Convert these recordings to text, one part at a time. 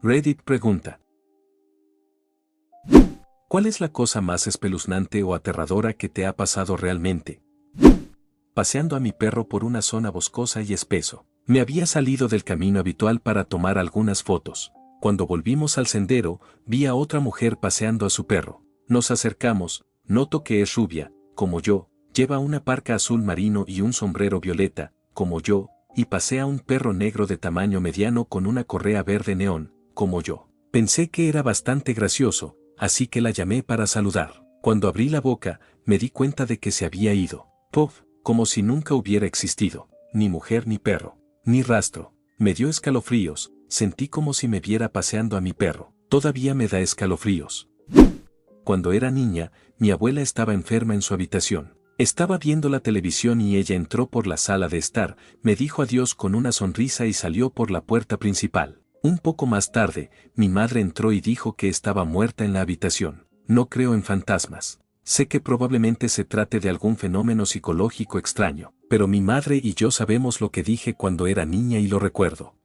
Reddit pregunta: ¿cuál es la cosa más espeluznante o aterradora que te ha pasado realmente? Paseando a mi perro por una zona boscosa y espeso. Me había salido del camino habitual para tomar algunas fotos. Cuando volvimos al sendero, vi a otra mujer paseando a su perro. Nos acercamos, noto que es rubia, como yo, lleva una parca azul marino y un sombrero violeta, como yo, y pasea un perro negro de tamaño mediano con una correa verde neón, como yo. Pensé que era bastante gracioso, así que la llamé para saludar. Cuando abrí la boca, me di cuenta de que se había ido. ¡Puff! Como si nunca hubiera existido, ni mujer ni perro, ni rastro. Me dio escalofríos, sentí como si me viera paseando a mi perro. Todavía me da escalofríos. Cuando era niña, mi abuela estaba enferma en su habitación. Estaba viendo la televisión y ella entró por la sala de estar, me dijo adiós con una sonrisa y salió por la puerta principal. Un poco más tarde, mi madre entró y dijo que estaba muerta en la habitación. No creo en fantasmas. Sé que probablemente se trate de algún fenómeno psicológico extraño, pero mi madre y yo sabemos lo que dije cuando era niña y lo recuerdo.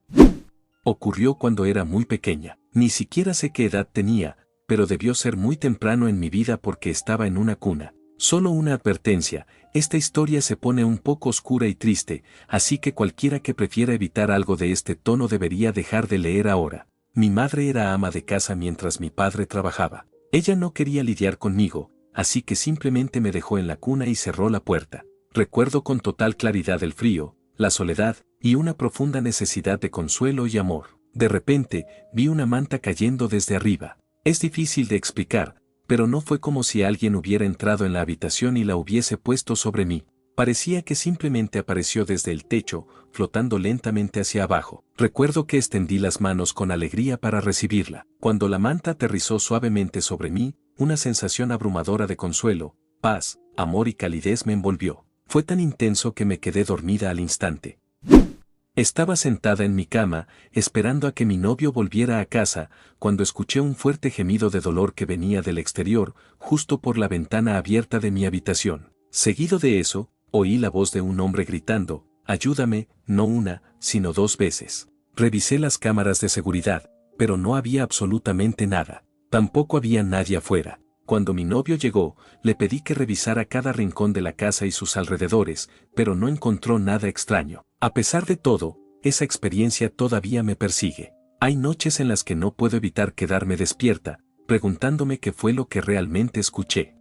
Ocurrió cuando era muy pequeña. Ni siquiera sé qué edad tenía, pero debió ser muy temprano en mi vida porque estaba en una cuna. Solo una advertencia, esta historia se pone un poco oscura y triste, así que cualquiera que prefiera evitar algo de este tono debería dejar de leer ahora. Mi madre era ama de casa mientras mi padre trabajaba. Ella no quería lidiar conmigo, así que simplemente me dejó en la cuna y cerró la puerta. Recuerdo con total claridad el frío, la soledad, y una profunda necesidad de consuelo y amor. De repente, vi una manta cayendo desde arriba. Es difícil de explicar, pero no fue como si alguien hubiera entrado en la habitación y la hubiese puesto sobre mí. Parecía que simplemente apareció desde el techo, flotando lentamente hacia abajo. Recuerdo que extendí las manos con alegría para recibirla. Cuando la manta aterrizó suavemente sobre mí, una sensación abrumadora de consuelo, paz, amor y calidez me envolvió. Fue tan intenso que me quedé dormida al instante. Estaba sentada en mi cama, esperando a que mi novio volviera a casa, cuando escuché un fuerte gemido de dolor que venía del exterior, justo por la ventana abierta de mi habitación. Seguido de eso, oí la voz de un hombre gritando: «Ayúdame», no una, sino 2 veces. Revisé las cámaras de seguridad, pero no había absolutamente nada. Tampoco había nadie afuera. Cuando mi novio llegó, le pedí que revisara cada rincón de la casa y sus alrededores, pero no encontró nada extraño. A pesar de todo, esa experiencia todavía me persigue. Hay noches en las que no puedo evitar quedarme despierta, preguntándome qué fue lo que realmente escuché.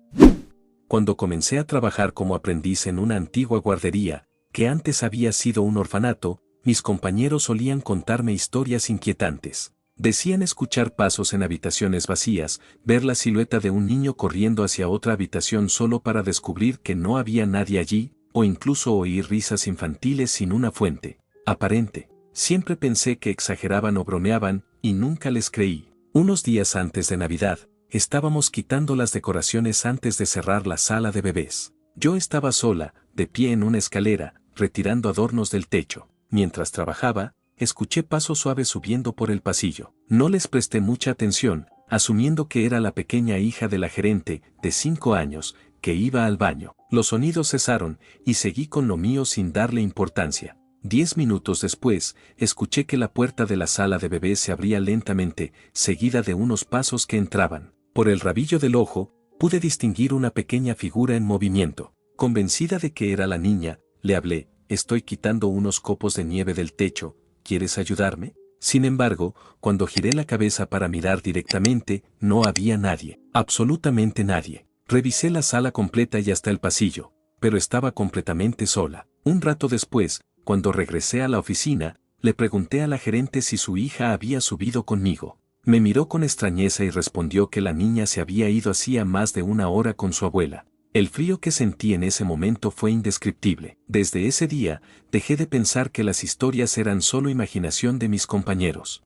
Cuando comencé a trabajar como aprendiz en una antigua guardería, que antes había sido un orfanato, mis compañeros solían contarme historias inquietantes. Decían escuchar pasos en habitaciones vacías, ver la silueta de un niño corriendo hacia otra habitación solo para descubrir que no había nadie allí, o incluso oír risas infantiles sin una fuente aparente. Siempre pensé que exageraban o bromeaban, y nunca les creí. Unos días antes de Navidad, estábamos quitando las decoraciones antes de cerrar la sala de bebés. Yo estaba sola, de pie en una escalera, retirando adornos del techo. Mientras trabajaba, escuché pasos suaves subiendo por el pasillo. No les presté mucha atención, asumiendo que era la pequeña hija de la gerente, de 5 años, que iba al baño. Los sonidos cesaron, y seguí con lo mío sin darle importancia. 10 minutos después, escuché que la puerta de la sala de bebés se abría lentamente, seguida de unos pasos que entraban. Por el rabillo del ojo, pude distinguir una pequeña figura en movimiento. Convencida de que era la niña, le hablé: «Estoy quitando unos copos de nieve del techo, ¿quieres ayudarme?». Sin embargo, cuando giré la cabeza para mirar directamente, no había nadie, absolutamente nadie. Revisé la sala completa y hasta el pasillo, pero estaba completamente sola. Un rato después, cuando regresé a la oficina, le pregunté a la gerente si su hija había subido conmigo. Me miró con extrañeza y respondió que la niña se había ido hacía más de 1 hora con su abuela. El frío que sentí en ese momento fue indescriptible. Desde ese día, dejé de pensar que las historias eran solo imaginación de mis compañeros.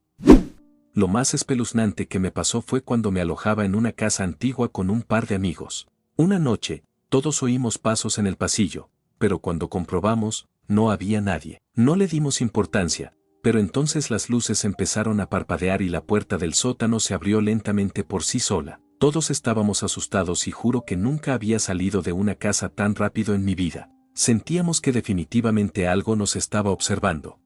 Lo más espeluznante que me pasó fue cuando me alojaba en una casa antigua con un par de amigos. Una noche, todos oímos pasos en el pasillo, pero cuando comprobamos, no había nadie. No le dimos importancia, pero entonces las luces empezaron a parpadear y la puerta del sótano se abrió lentamente por sí sola. Todos estábamos asustados y juro que nunca había salido de una casa tan rápido en mi vida. Sentíamos que definitivamente algo nos estaba observando.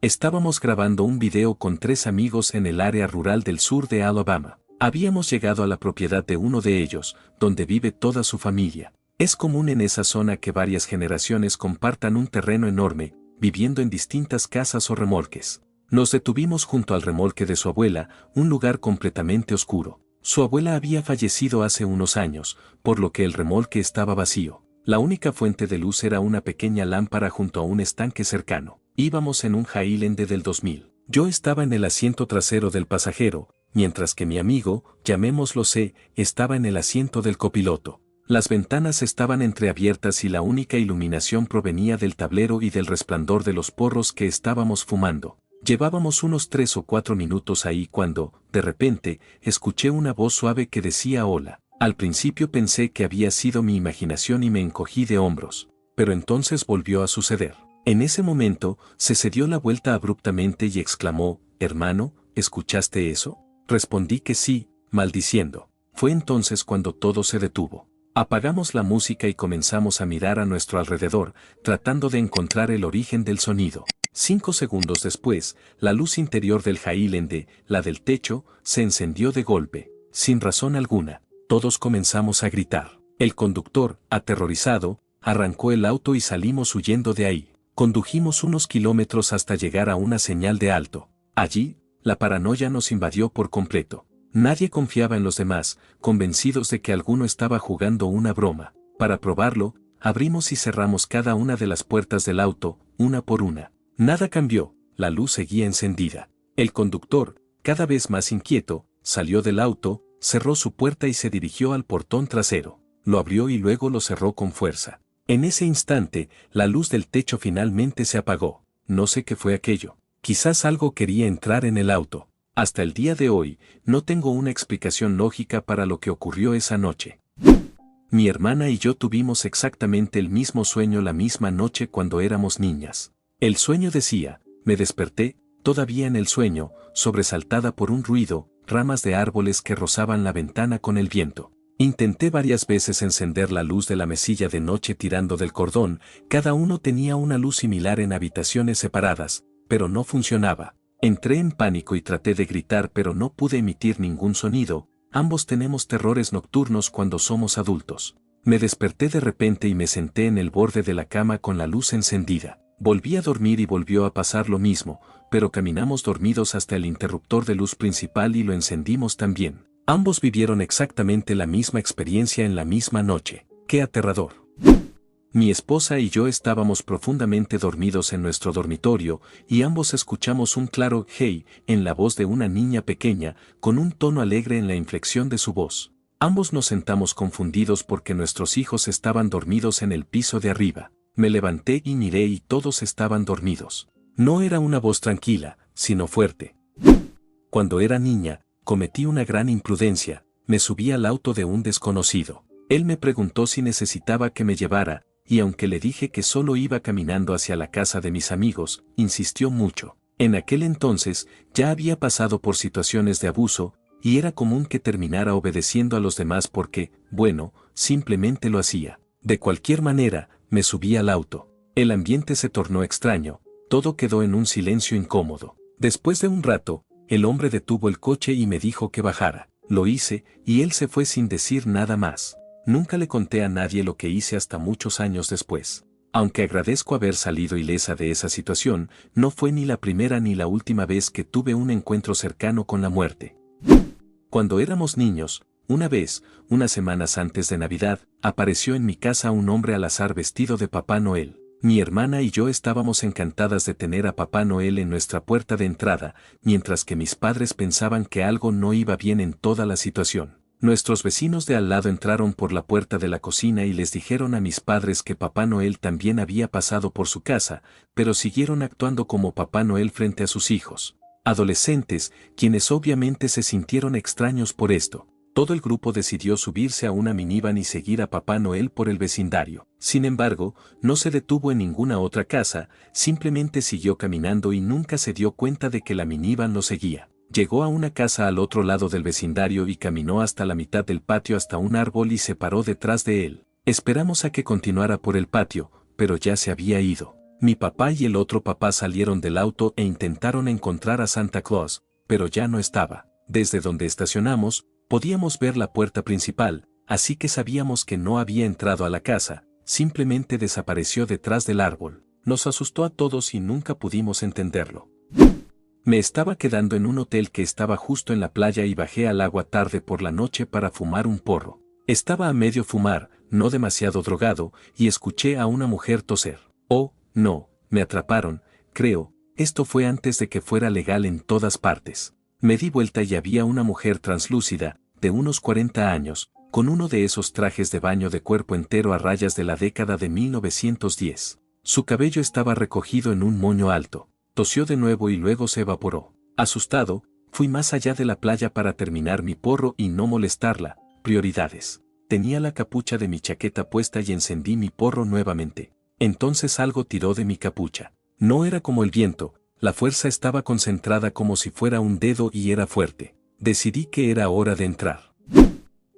Estábamos grabando un video con 3 amigos en el área rural del sur de Alabama. Habíamos llegado a la propiedad de uno de ellos, donde vive toda su familia. Es común en esa zona que varias generaciones compartan un terreno enorme, viviendo en distintas casas o remolques. Nos detuvimos junto al remolque de su abuela, un lugar completamente oscuro. Su abuela había fallecido hace unos años, por lo que el remolque estaba vacío. La única fuente de luz era una pequeña lámpara junto a un estanque cercano. Íbamos en un Highlander del 2000. Yo estaba en el asiento trasero del pasajero, mientras que mi amigo, llamémoslo C, estaba en el asiento del copiloto. Las ventanas estaban entreabiertas y la única iluminación provenía del tablero y del resplandor de los porros que estábamos fumando. Llevábamos unos 3 o 4 minutos ahí cuando, de repente, escuché una voz suave que decía hola. Al principio pensé que había sido mi imaginación y me encogí de hombros, pero entonces volvió a suceder. En ese momento, se dio la vuelta abruptamente y exclamó, «Hermano, ¿escuchaste eso?». Respondí que sí, maldiciendo. Fue entonces cuando todo se detuvo. Apagamos la música y comenzamos a mirar a nuestro alrededor, tratando de encontrar el origen del sonido. 5 segundos después, la luz interior del Highlander, la del techo, se encendió de golpe, sin razón alguna. Todos comenzamos a gritar. El conductor, aterrorizado, arrancó el auto y salimos huyendo de ahí. Condujimos unos kilómetros hasta llegar a una señal de alto. Allí, la paranoia nos invadió por completo. Nadie confiaba en los demás, convencidos de que alguno estaba jugando una broma. Para probarlo, abrimos y cerramos cada una de las puertas del auto, una por una. Nada cambió, la luz seguía encendida. El conductor, cada vez más inquieto, salió del auto, cerró su puerta y se dirigió al portón trasero. Lo abrió y luego lo cerró con fuerza. En ese instante, la luz del techo finalmente se apagó. No sé qué fue aquello. Quizás algo quería entrar en el auto. Hasta el día de hoy, no tengo una explicación lógica para lo que ocurrió esa noche. Mi hermana y yo tuvimos exactamente el mismo sueño la misma noche cuando éramos niñas. El sueño decía, me desperté, todavía en el sueño, sobresaltada por un ruido, ramas de árboles que rozaban la ventana con el viento. Intenté varias veces encender la luz de la mesilla de noche tirando del cordón, cada uno tenía una luz similar en habitaciones separadas, pero no funcionaba. Entré en pánico y traté de gritar pero no pude emitir ningún sonido. Ambos tenemos terrores nocturnos cuando somos adultos. Me desperté de repente y me senté en el borde de la cama con la luz encendida. Volví a dormir y volvió a pasar lo mismo, pero caminamos dormidos hasta el interruptor de luz principal y lo encendimos también. Ambos vivieron exactamente la misma experiencia en la misma noche. ¡Qué aterrador! Mi esposa y yo estábamos profundamente dormidos en nuestro dormitorio y ambos escuchamos un claro «hey» en la voz de una niña pequeña, con un tono alegre en la inflexión de su voz. Ambos nos sentamos confundidos porque nuestros hijos estaban dormidos en el piso de arriba. Me levanté y miré y todos estaban dormidos. No era una voz tranquila, sino fuerte. Cuando era niña, cometí una gran imprudencia, me subí al auto de un desconocido. Él me preguntó si necesitaba que me llevara, y aunque le dije que solo iba caminando hacia la casa de mis amigos, insistió mucho. En aquel entonces, ya había pasado por situaciones de abuso, y era común que terminara obedeciendo a los demás porque, bueno, simplemente lo hacía. De cualquier manera, me subí al auto. El ambiente se tornó extraño, todo quedó en un silencio incómodo. Después de un rato, el hombre detuvo el coche y me dijo que bajara. Lo hice, y él se fue sin decir nada más. Nunca le conté a nadie lo que hice hasta muchos años después. Aunque agradezco haber salido ilesa de esa situación, no fue ni la primera ni la última vez que tuve un encuentro cercano con la muerte. Cuando éramos niños, una vez, unas semanas antes de Navidad, apareció en mi casa un hombre al azar vestido de Papá Noel. Mi hermana y yo estábamos encantadas de tener a Papá Noel en nuestra puerta de entrada, mientras que mis padres pensaban que algo no iba bien en toda la situación. Nuestros vecinos de al lado entraron por la puerta de la cocina y les dijeron a mis padres que Papá Noel también había pasado por su casa, pero siguieron actuando como Papá Noel frente a sus hijos. Adolescentes, quienes obviamente se sintieron extraños por esto. Todo el grupo decidió subirse a una minivan y seguir a Papá Noel por el vecindario. Sin embargo, no se detuvo en ninguna otra casa, simplemente siguió caminando y nunca se dio cuenta de que la minivan lo seguía. Llegó a una casa al otro lado del vecindario y caminó hasta la mitad del patio hasta un árbol y se paró detrás de él. Esperamos a que continuara por el patio, pero ya se había ido. Mi papá y el otro papá salieron del auto e intentaron encontrar a Santa Claus, pero ya no estaba. Desde donde estacionamos, podíamos ver la puerta principal, así que sabíamos que no había entrado a la casa, simplemente desapareció detrás del árbol. Nos asustó a todos y nunca pudimos entenderlo. Me estaba quedando en un hotel que estaba justo en la playa y bajé al agua tarde por la noche para fumar un porro. Estaba a medio fumar, no demasiado drogado, y escuché a una mujer toser. Oh, no, me atraparon, creo, esto fue antes de que fuera legal en todas partes. Me di vuelta y había una mujer translúcida, de unos 40 años, con uno de esos trajes de baño de cuerpo entero a rayas de la década de 1910. Su cabello estaba recogido en un moño alto. Tosió de nuevo y luego se evaporó. Asustado, fui más allá de la playa para terminar mi porro y no molestarla. Prioridades. Tenía la capucha de mi chaqueta puesta y encendí mi porro nuevamente. Entonces algo tiró de mi capucha. No era como el viento, la fuerza estaba concentrada como si fuera un dedo y era fuerte. Decidí que era hora de entrar.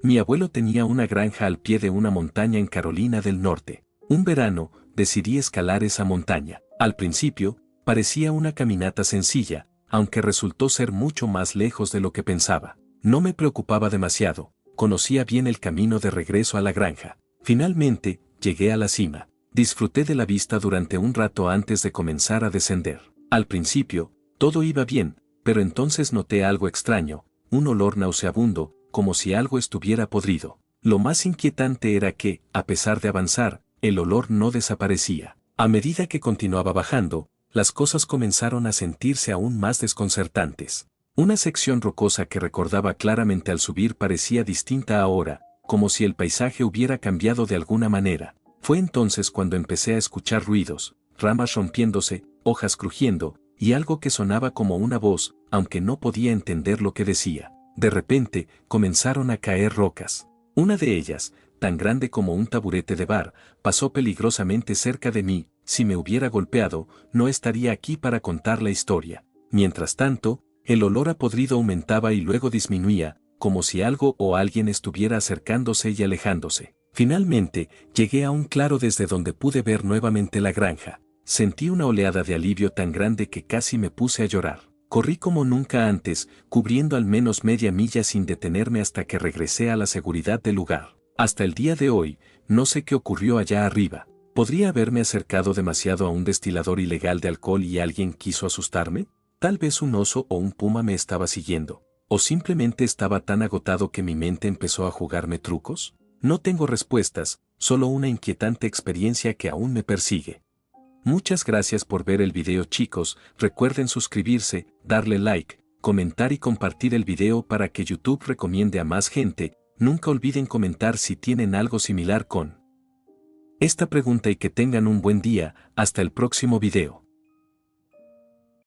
Mi abuelo tenía una granja al pie de una montaña en Carolina del Norte. Un verano, decidí escalar esa montaña. Al principio, parecía una caminata sencilla, aunque resultó ser mucho más lejos de lo que pensaba. No me preocupaba demasiado, conocía bien el camino de regreso a la granja. Finalmente, llegué a la cima. Disfruté de la vista durante un rato antes de comenzar a descender. Al principio, todo iba bien, pero entonces noté algo extraño, un olor nauseabundo, como si algo estuviera podrido. Lo más inquietante era que, a pesar de avanzar, el olor no desaparecía. A medida que continuaba bajando, las cosas comenzaron a sentirse aún más desconcertantes. Una sección rocosa que recordaba claramente al subir parecía distinta ahora, como si el paisaje hubiera cambiado de alguna manera. Fue entonces cuando empecé a escuchar ruidos, ramas rompiéndose, hojas crujiendo, y algo que sonaba como una voz, aunque no podía entender lo que decía. De repente, comenzaron a caer rocas. Una de ellas, tan grande como un taburete de bar, pasó peligrosamente cerca de mí. Si me hubiera golpeado, no estaría aquí para contar la historia. Mientras tanto, el olor a podrido aumentaba y luego disminuía, como si algo o alguien estuviera acercándose y alejándose. Finalmente, llegué a un claro desde donde pude ver nuevamente la granja. Sentí una oleada de alivio tan grande que casi me puse a llorar. Corrí como nunca antes, cubriendo al menos media milla sin detenerme hasta que regresé a la seguridad del lugar. Hasta el día de hoy, no sé qué ocurrió allá arriba. ¿Podría haberme acercado demasiado a un destilador ilegal de alcohol y alguien quiso asustarme? Tal vez un oso o un puma me estaba siguiendo. ¿O simplemente estaba tan agotado que mi mente empezó a jugarme trucos? No tengo respuestas, solo una inquietante experiencia que aún me persigue. Muchas gracias por ver el video, chicos. Recuerden suscribirse, darle like, comentar y compartir el video para que YouTube recomiende a más gente. Nunca olviden comentar si tienen algo similar con esta pregunta y que tengan un buen día. Hasta el próximo video.